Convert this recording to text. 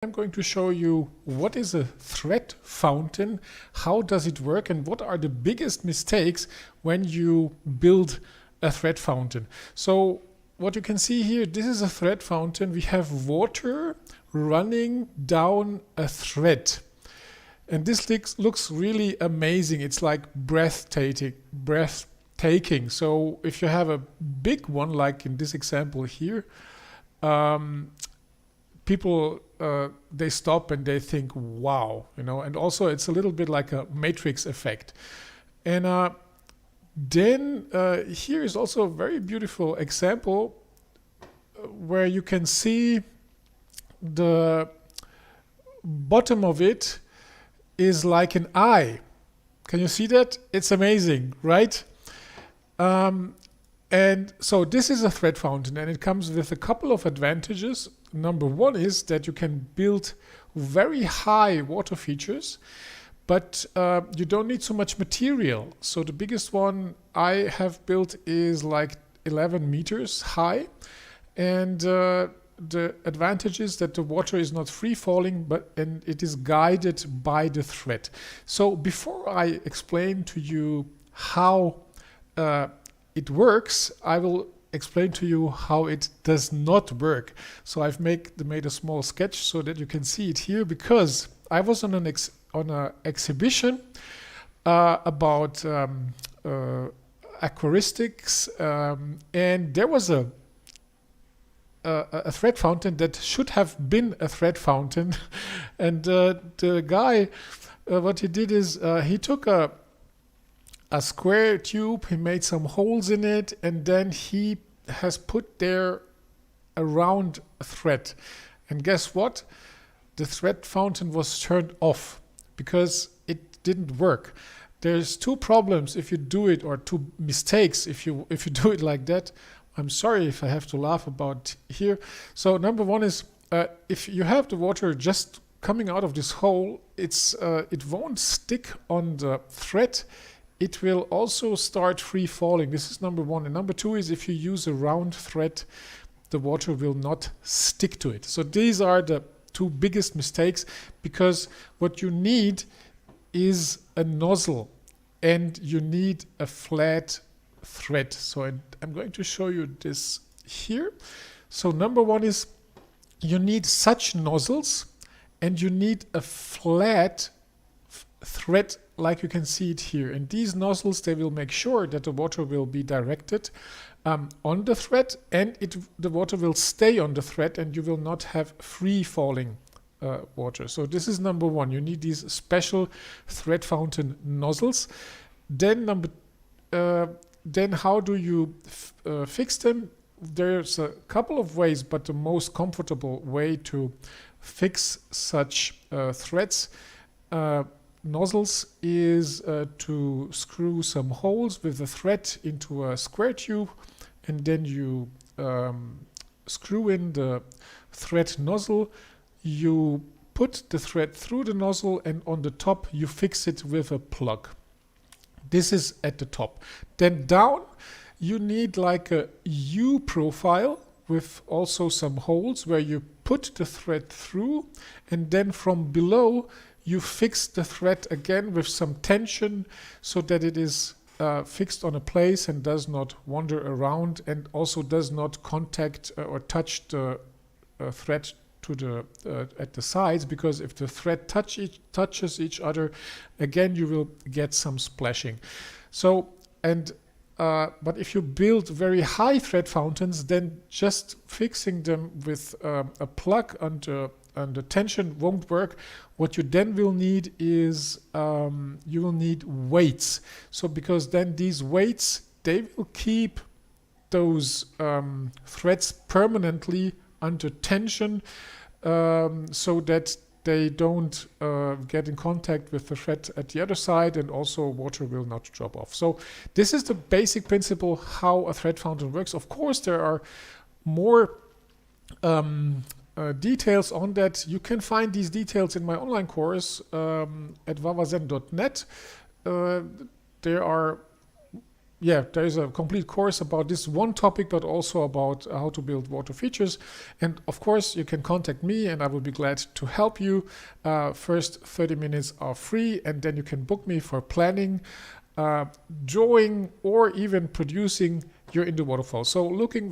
I'm going to show you what is a thread fountain, how does it work, and what are the biggest mistakes when you build a thread fountain. So what you can see here, this is a thread fountain. We have water running down a thread. And this looks really amazing. It's like breathtaking. So if you have a big one, like in this example here, people they stop and they think, wow, and also it's a little bit like a matrix effect. And then here is also a very beautiful example where you can see the bottom of it is like an eye. Can you see that? It's amazing, right? And so this is a thread fountain, and it comes with a couple of advantages. Number one is that you can build very high water features, but you don't need so much material. So the biggest one I have built is like 11 meters high, and the advantage is that the water is not free falling, and it is guided by the thread. So before I explain to you how it works, I will explain to you how it does not work. So I've made a small sketch so that you can see it here, because I was on an exhibition about aquaristics, and there was a thread fountain that should have been a thread fountain. And the guy, what he did is he took a square tube, he made some holes in it, and then he has put there a round thread. And guess what? The thread fountain was turned off because it didn't work. There's two problems if you do it, or two mistakes if you do it like that. I'm sorry if I have to laugh about here. So number one is if you have the water just coming out of this hole, it won't stick on the thread. It will also start free falling. This is number one. And number two is if you use a round thread, the water will not stick to it. So these are the two biggest mistakes, because what you need is a nozzle and you need a flat thread. So I'm going to show you this here. So number one is you need such nozzles, and you need a flat thread like you can see it here. And these nozzles, they will make sure that the water will be directed on the thread, and the water will stay on the thread, and you will not have free falling water. So this is number one. You need these special thread fountain nozzles. Then then how do you fix them? There's a couple of ways, but the most comfortable way to fix such threads nozzles is to screw some holes with the thread into a square tube, and then you screw in the thread nozzle. You put the thread through the nozzle, and on the top you fix it with a plug. This is at the top. Then down you need like a U profile with also some holes where you put the thread through, and then from below you fix the thread again with some tension so that it is fixed on a place and does not wander around, and also does not contact or touch the thread to the at the sides, because if the thread touches each other, again you will get some splashing. So but if you build very high thread fountains, then just fixing them with a plug under tension won't work. What you then will need is you will need weights. So because then these weights, they will keep those threads permanently under tension, so that they don't get in contact with the thread at the other side, and also water will not drop off. So this is the basic principle how a thread fountain works. Of course, there are more details on that. You can find these details in my online course at wawazen.net. There are yeah, there is a complete course about this one topic, but also about how to build water features. And of course, you can contact me and I will be glad to help you. First 30 minutes are free, and then you can book me for planning, drawing, or even producing your indoor waterfall. So looking